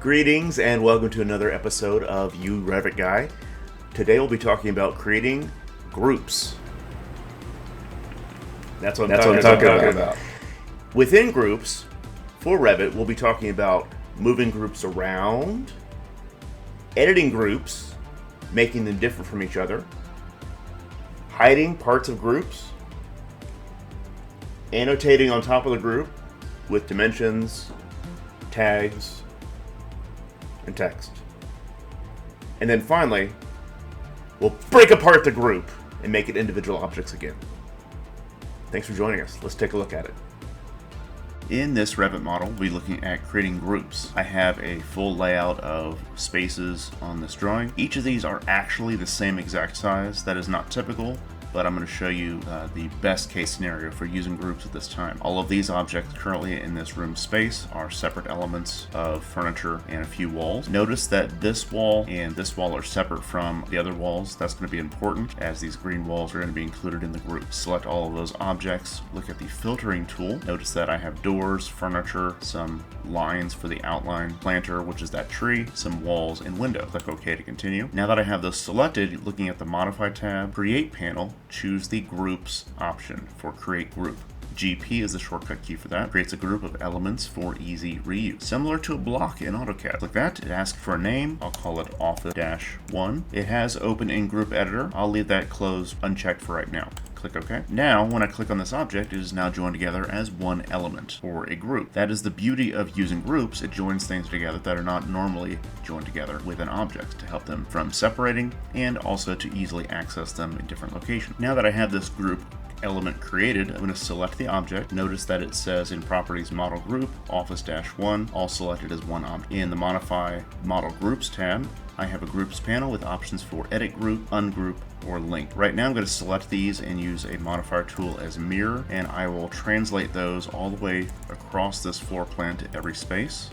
Greetings and welcome to another episode of URevit Guy. Today we'll be talking about creating groups. That's what I'm talking about. Within groups, for Revit, we'll be talking about moving groups around, editing groups, making them different from each other, hiding parts of groups, annotating on top of the group with dimensions, tags, and text. And then finally, we'll break apart the group and make it individual objects again. Thanks for joining us. Let's take a look at it. In this Revit model, we'll be looking at creating groups. I have a full layout of spaces on this drawing. Each of these are actually the same exact size. That is not typical, but I'm going to show you the best case scenario for using groups at this time. All of these objects currently in this room space are separate elements of furniture and a few walls. Notice that this wall and this wall are separate from the other walls. That's going to be important as these green walls are going to be included in the group. Select all of those objects, look at the filtering tool. Notice that I have doors, furniture, some lines for the outline, planter, which is that tree, some walls, and window. Click OK to continue. Now that I have those selected, looking at the Modify tab, Create panel, choose the Groups option for Create Group. GP is the shortcut key for that. Creates a group of elements for easy reuse. Similar to a block in AutoCAD. Click that, it asks for a name. I'll call it Office-1. It has Open in Group Editor. I'll leave that closed unchecked for right now. Click OK. Now, when I click on this object, it is now joined together as one element, or a group. That is the beauty of using groups. It joins things together that are not normally joined together with an object to help them from separating and also to easily access them in different locations. Now that I have this group element created, I'm going to select the object. Notice that it says in Properties Model Group, Office-1, all selected as one object. In the Modify Model Groups tab, I have a Groups panel with options for Edit Group, Ungroup, or Link. Right now I'm going to select these and use a modifier tool as Mirror, and I will translate those all the way across this floor plan to every space.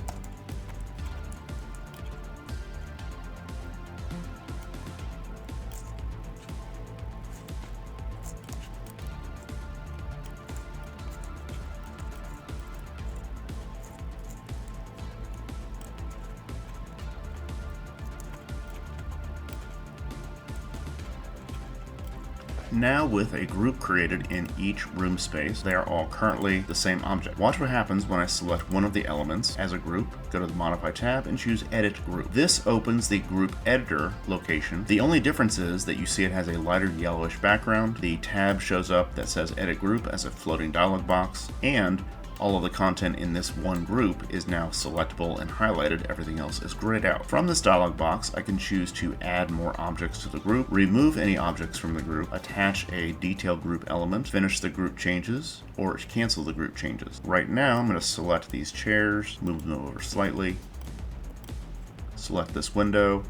Now with a group created in each room space, they are all currently the same object. Watch what happens when I select one of the elements as a group, go to the Modify tab, and choose Edit Group. This opens the Group Editor location. The only difference is that you see it has a lighter yellowish background. The tab shows up that says Edit Group as a floating dialog box, and all of the content in this one group is now selectable and highlighted. Everything else is grayed out. From this dialog box, I can choose to add more objects to the group, remove any objects from the group, attach a detailed group element, finish the group changes, or cancel the group changes. Right now, I'm going to select these chairs, move them over slightly, select this window,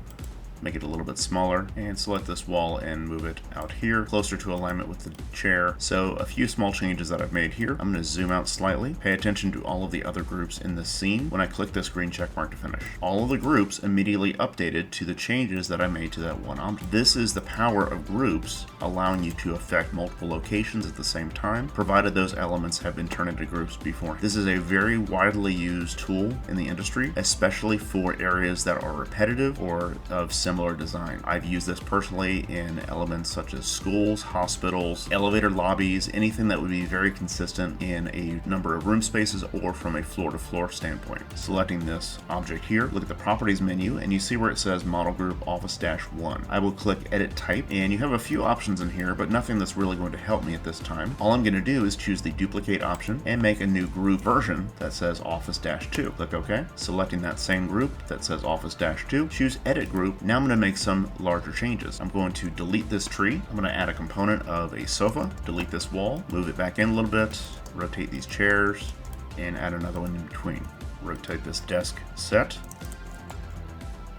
make it a little bit smaller, and select this wall and move it out here, closer to alignment with the chair. So a few small changes that I've made here. I'm going to zoom out slightly, pay attention to all of the other groups in this scene when I click this green check mark to finish. All of the groups immediately updated to the changes that I made to that one object. This is the power of groups, allowing you to affect multiple locations at the same time, provided those elements have been turned into groups before. This is a very widely used tool in the industry, especially for areas that are repetitive or of similar design. I've used this personally in elements such as schools, hospitals, elevator lobbies, anything that would be very consistent in a number of room spaces or from a floor-to-floor standpoint. Selecting this object here, look at the Properties menu, and you see where it says Model Group Office-1. I will click Edit Type, and you have a few options in here, but nothing that's really going to help me at this time. All I'm going to do is choose the Duplicate option and make a new group version that says Office-2. Click OK. Selecting that same group that says Office-2, choose Edit Group. Now I'm going to make some larger changes. I'm going to delete this tree. I'm going to add a component of a sofa, delete this wall, move it back in a little bit, rotate these chairs, and add another one in between. Rotate this desk set,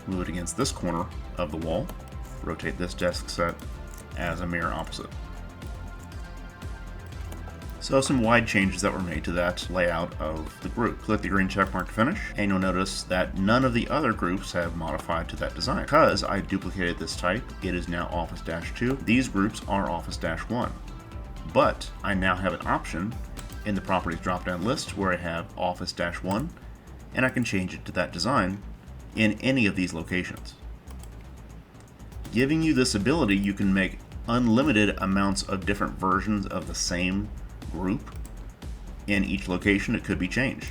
move it against this corner of the wall, rotate this desk set as a mirror opposite. So some wide changes that were made to that layout of the group. Click the green check mark to finish, and you'll notice that none of the other groups have modified to that design. Because I duplicated this type, it is now Office-2. These groups are Office-1. But I now have an option in the Properties drop-down list where I have Office-1, and I can change it to that design in any of these locations. Giving you this ability, you can make unlimited amounts of different versions of the same group. In each location, it could be changed.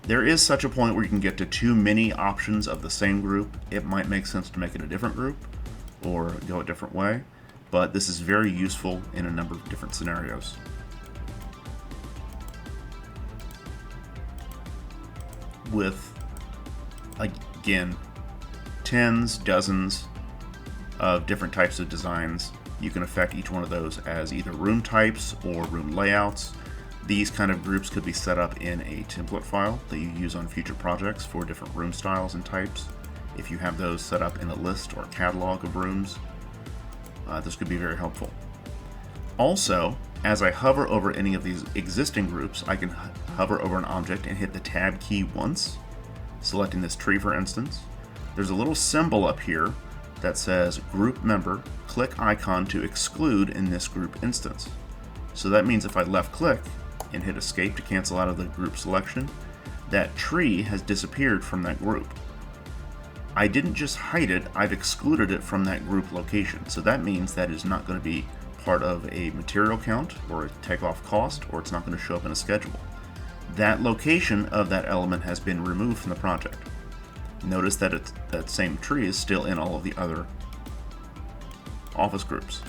There is such a point where you can get to too many options of the same group. It might make sense to make it a different group or go a different way, but this is very useful in a number of different scenarios. With, again, tens, dozens of different types of designs, you can affect each one of those as either room types or room layouts. These kind of groups could be set up in a template file that you use on future projects for different room styles and types. If you have those set up in a list or catalog of rooms, this could be very helpful. Also, as I hover over any of these existing groups, I can hover over an object and hit the Tab key once, selecting this tree for instance. There's a little symbol up here that says Group Member, click icon to exclude in this group instance. So that means if I left click and hit escape to cancel out of the group selection, that tree has disappeared from that group. I didn't just hide it, I've excluded it from that group location. So that means that is not going to be part of a material count or a takeoff cost, or it's not going to show up in a schedule. That location of that element has been removed from the project. Notice that that same tree is still in all of the other office groups.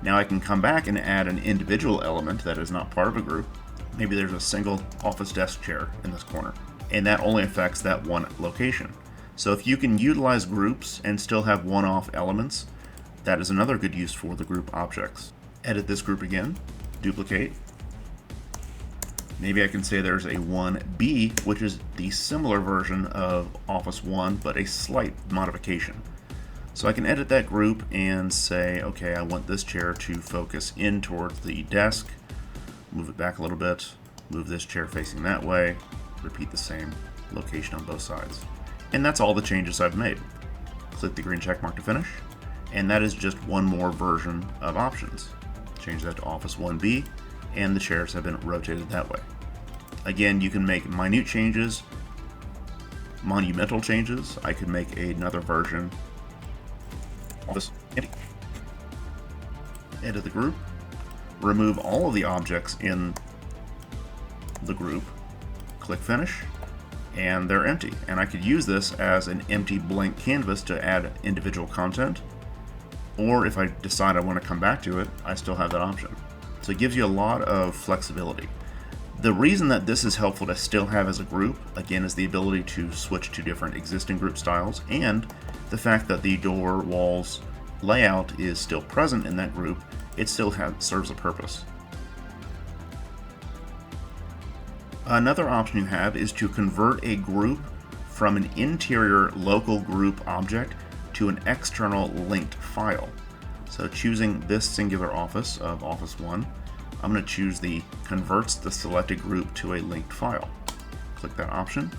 Now I can come back and add an individual element that is not part of a group. Maybe there's a single office desk chair in this corner, and that only affects that one location. So if you can utilize groups and still have one-off elements, that is another good use for the group objects. Edit this group again, duplicate. Maybe I can say there's a 1B, which is the similar version of Office 1, but a slight modification. So I can edit that group and say, okay, I want this chair to focus in towards the desk, move it back a little bit, move this chair facing that way, repeat the same location on both sides. And that's all the changes I've made. Click the green check mark to finish, and that is just one more version of options. Change that to Office 1B, and the chairs have been rotated that way. Again, you can make minute changes, monumental changes. I could make another version. Office empty. Edit the group, remove all of the objects in the group, click finish, and they're empty. And I could use this as an empty blank canvas to add individual content, or if I decide I want to come back to it, I still have that option. So it gives you a lot of flexibility. The reason that this is helpful to still have as a group, again, is the ability to switch to different existing group styles, and the fact that the door, walls, layout is still present in that group. It still serves a purpose. Another option you have is to convert a group from an interior local group object to an external linked file. So choosing this singular office of Office 1, I'm going to choose the converts the selected group to a linked file. Click that option.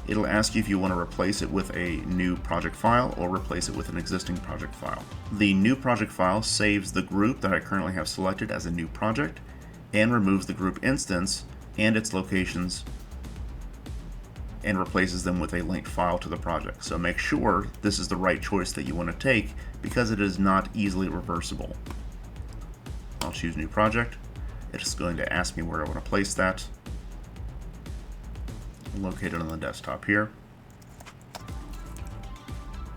It'll ask you if you want to replace it with a new project file or replace it with an existing project file. The new project file saves the group that I currently have selected as a new project and removes the group instance and its locations and replaces them with a linked file to the project. So make sure this is the right choice that you want to take, because it is not easily reversible. I'll choose new project. It's going to ask me where I want to place that. Locate it on the desktop here.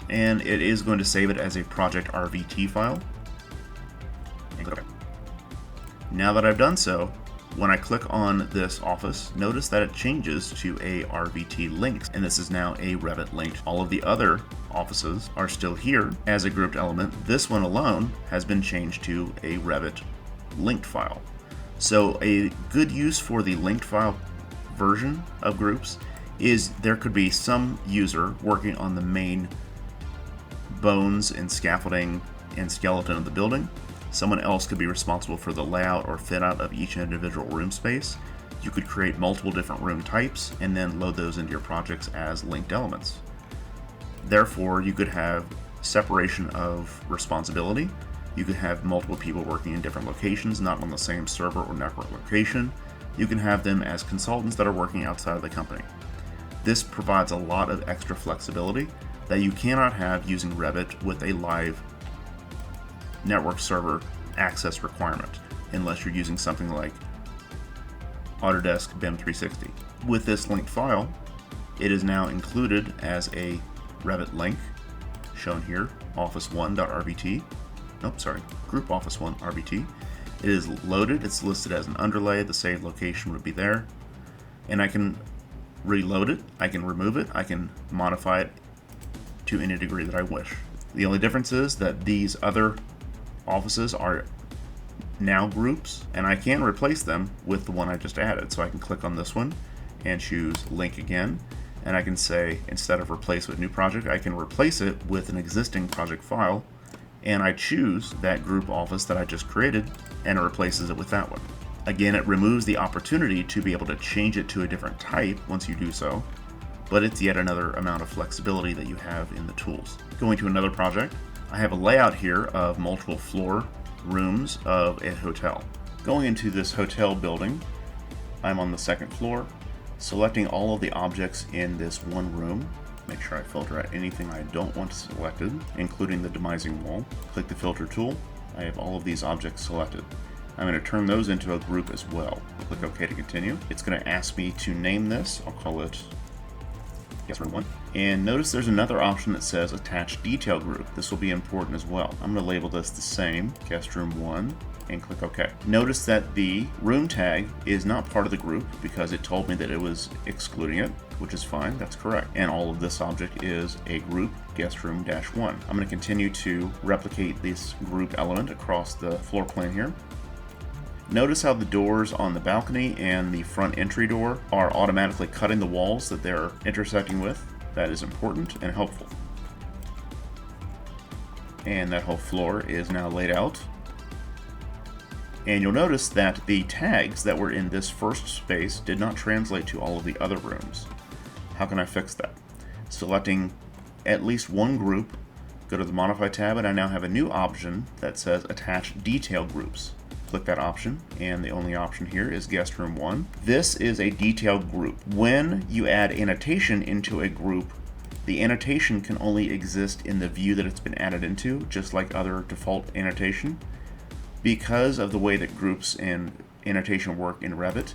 And it is going to save it as a project RVT file. And click OK. Now that I've done so, when I click on this office, notice that it changes to a RVT linked, and this is now a Revit linked. All of the other offices are still here as a grouped element. This one alone has been changed to a Revit linked file. So a good use for the linked file version of groups is there could be some user working on the main bones and scaffolding and skeleton of the building. Someone else could be responsible for the layout or fit out of each individual room space. You could create multiple different room types and then load those into your projects as linked elements. Therefore, you could have separation of responsibility. You could have multiple people working in different locations, not on the same server or network location. You can have them as consultants that are working outside of the company. This provides a lot of extra flexibility that you cannot have using Revit with a live network server access requirement, unless you're using something like Autodesk BIM 360. With this linked file, it is now included as a Revit link, shown here, office1.rvt. Nope, sorry, group office1.rvt. It is loaded, it's listed as an underlay, the saved location would be there, and I can reload it, I can remove it, I can modify it to any degree that I wish. The only difference is that these other offices are now groups, and I can replace them with the one I just added. So I can click on this one and choose link again, and I can say, instead of replace with new project, I can replace it with an existing project file, and I choose that group office that I just created, and it replaces it with that one. Again, it removes the opportunity to be able to change it to a different type once you do so, but it's yet another amount of flexibility that you have in the tools. Going to another project, I have a layout here of multiple floor rooms of a hotel. Going into this hotel building, I'm on the second floor, selecting all of the objects in this one room. Make sure I filter out anything I don't want selected, including the demising wall. Click the filter tool. I have all of these objects selected. I'm going to turn those into a group as well. Click OK to continue. It's going to ask me to name this. I'll call it guest room 1. And notice there's another option that says attach detail group. This will be important as well. I'm going to label this the same, guest room 1, and click OK. Notice that the room tag is not part of the group because it told me that it was excluding it, which is fine, that's correct. And all of this object is a group, guest room -1. I'm going to continue to replicate this group element across the floor plan here. Notice how the doors on the balcony and the front entry door are automatically cutting the walls that they're intersecting with. That is important and helpful. And that whole floor is now laid out. And you'll notice that the tags that were in this first space did not translate to all of the other rooms. How can I fix that? Selecting at least one group, go to the Modify tab, and I now have a new option that says Attach Detail Groups. Click that option, and the only option here is guest room 1. This is a detailed group. When you add annotation into a group, the annotation can only exist in the view that it's been added into, just like other default annotation. Because of the way that groups and annotation work in Revit,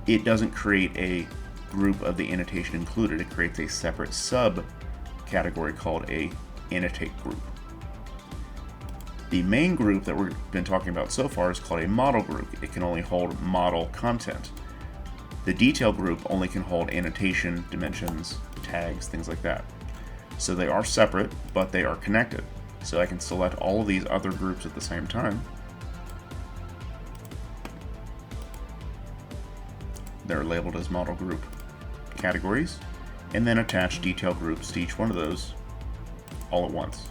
it doesn't create a group of the annotation included. It creates a separate subcategory called a Annotate group. The main group that we've been talking about so far is called a model group. It can only hold model content. The detail group only can hold annotation, dimensions, tags, things like that. So they are separate, but they are connected. So I can select all of these other groups at the same time. They're labeled as model group categories, and then attach detail groups to each one of those all at once.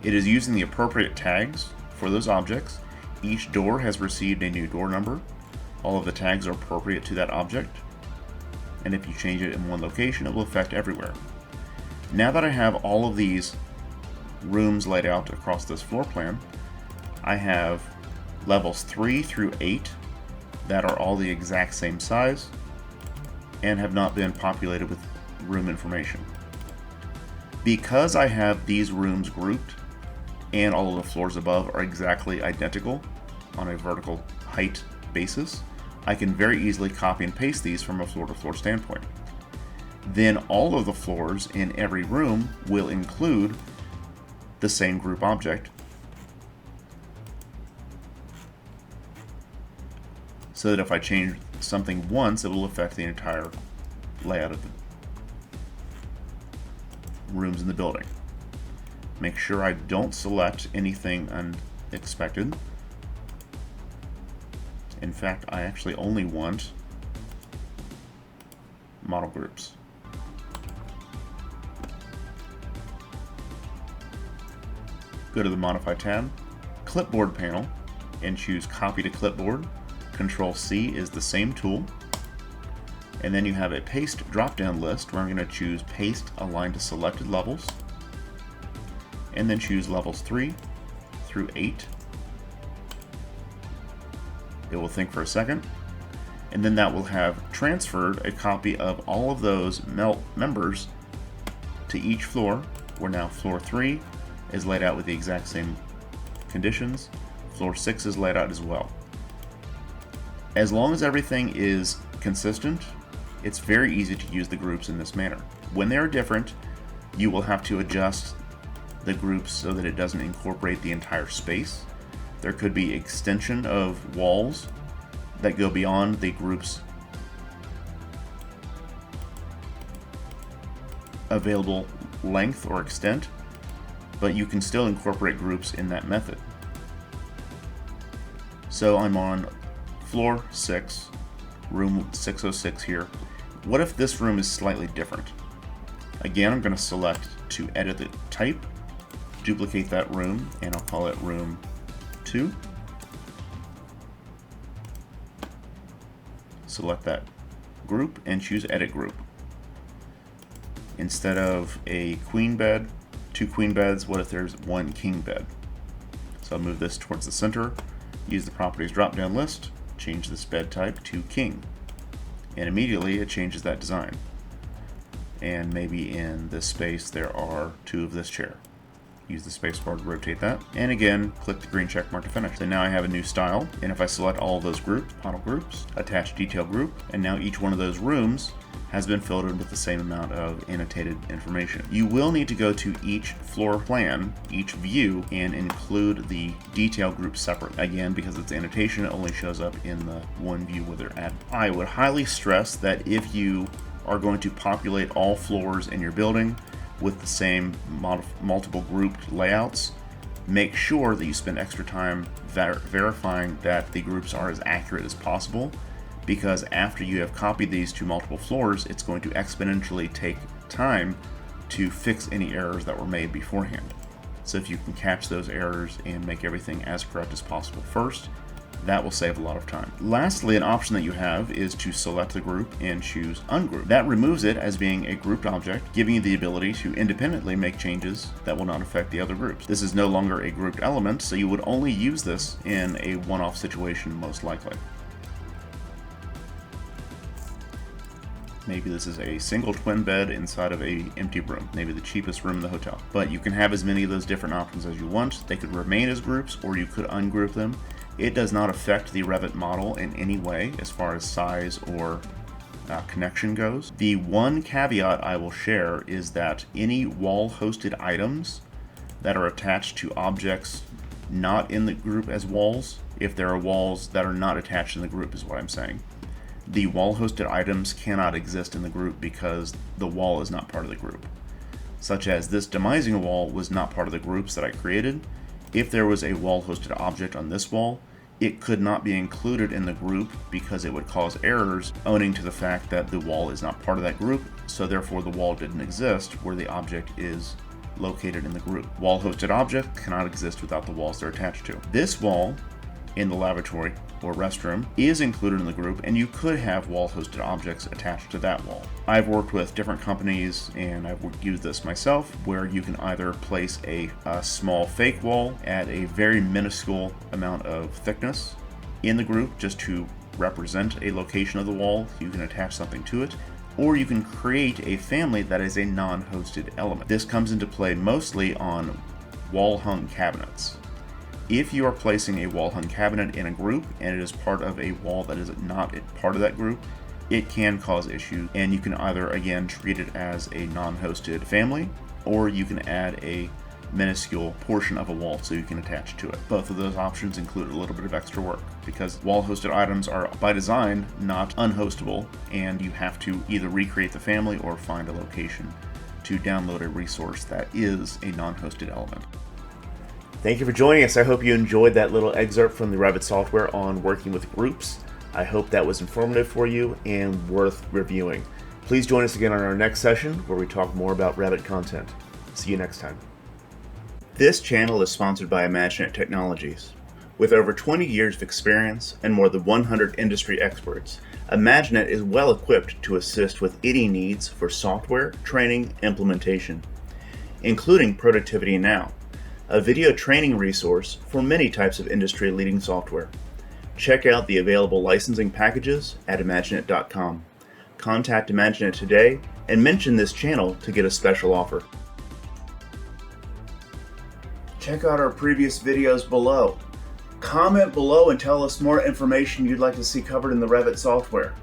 It is using the appropriate tags for those objects. Each door has received a new door number. All of the tags are appropriate to that object, and if you change it in one location, it will affect everywhere. Now that I have all of these rooms laid out across this floor plan, I have levels 3 through 8 that are all the exact same size and have not been populated with room information. Because I have these rooms grouped and all of the floors above are exactly identical on a vertical height basis, I can very easily copy and paste these from a floor-to-floor standpoint. Then all of the floors in every room will include the same group object, so that if I change something once, it will affect the entire layout of the rooms in the building. Make sure I don't select anything unexpected. In fact, I actually only want model groups. Go to the Modify tab, Clipboard panel, and choose Copy to Clipboard. Control-C is the same tool. And then you have a Paste drop-down list where I'm going to choose Paste Align to Selected Levels. And then choose levels 3 through 8. It will think for a second. and then that will have transferred a copy of all of those members to each floor, where now floor 3 is laid out with the exact same conditions. Floor 6 is laid out as well. As long as everything is consistent, it's very easy to use the groups in this manner. When they are different, you will have to adjust the groups so that it doesn't incorporate the entire space. There could be extension of walls that go beyond the group's available length or extent, but you can still incorporate groups in that method. So I'm on floor 6, room 606 here. What if this room is slightly different? Again, I'm going to select to edit the type, duplicate that room, and I'll call it room 2. Select that group and choose edit group. Instead of a queen bed, 2 queen beds, what if there's 1 king bed? So I'll move this towards the center, use the properties drop down list, change this bed type to king, and immediately it changes that design. And maybe in this space there are 2 of this chair. Use the space bar to rotate that, and again click the green check mark to finish. So now I have a new style, and if I select all of those groups, model groups, attach detail group, and now each one of those rooms has been filtered with the same amount of annotated information. You will need to go to each floor plan, each view, and include the detail group separate. Again, because it's annotation, it only shows up in the one view where they're at. I would highly stress that if you are going to populate all floors in your building with the same multiple grouped layouts, make sure that you spend extra time verifying that the groups are as accurate as possible, because after you have copied these to multiple floors, it's going to exponentially take time to fix any errors that were made beforehand. So if you can catch those errors and make everything as correct as possible first, that will save a lot of time. Lastly, an option that you have is to select the group and choose ungroup. That removes it as being a grouped object, giving you the ability to independently make changes that will not affect the other groups. This is no longer a grouped element, so you would only use this in a one-off situation most likely. Maybe this is a single twin bed inside of an empty room, maybe the cheapest room in the hotel. But you can have as many of those different options as you want. They could remain as groups, or you could ungroup them. It does not affect the Revit model in any way as far as size or connection goes. The one caveat I will share is that any wall-hosted items that are attached to objects not in the group as walls, if there are walls that are not attached in the group is what I'm saying, the wall-hosted items cannot exist in the group because the wall is not part of the group. Such as this demising wall was not part of the groups that I created. If there was a wall-hosted object on this wall, it could not be included in the group because it would cause errors owing to the fact that the wall is not part of that group, so therefore the wall didn't exist where the object is located in the group. Wall-hosted object cannot exist without the walls they're attached to. This wall in the lavatory or restroom is included in the group, and you could have wall-hosted objects attached to that wall. I've worked with different companies, and I've used this myself, where you can either place a small fake wall at a very minuscule amount of thickness in the group just to represent a location of the wall. You can attach something to it, or you can create a family that is a non-hosted element. This comes into play mostly on wall-hung cabinets. If you are placing a wall-hung cabinet in a group and it is part of a wall that is not part of that group, it can cause issues, and you can either, again, treat it as a non-hosted family, or you can add a minuscule portion of a wall so you can attach to it. Both of those options include a little bit of extra work, because wall-hosted items are, by design, not unhostable, and you have to either recreate the family or find a location to download a resource that is a non-hosted element. Thank you for joining us. I hope you enjoyed that little excerpt from the Revit software on working with groups. I hope that was informative for you and worth reviewing. Please join us again on our next session where we talk more about Revit content. See you next time. This channel is sponsored by IMAGINiT Technologies. With over 20 years of experience and more than 100 industry experts, IMAGINiT is well equipped to assist with any needs for software, training, implementation, including Productivity Now, a video training resource for many types of industry-leading software. Check out the available licensing packages at IMAGINiT.com. Contact IMAGINiT today and mention this channel to get a special offer. Check out our previous videos below. Comment below and tell us more information you'd like to see covered in the Revit software.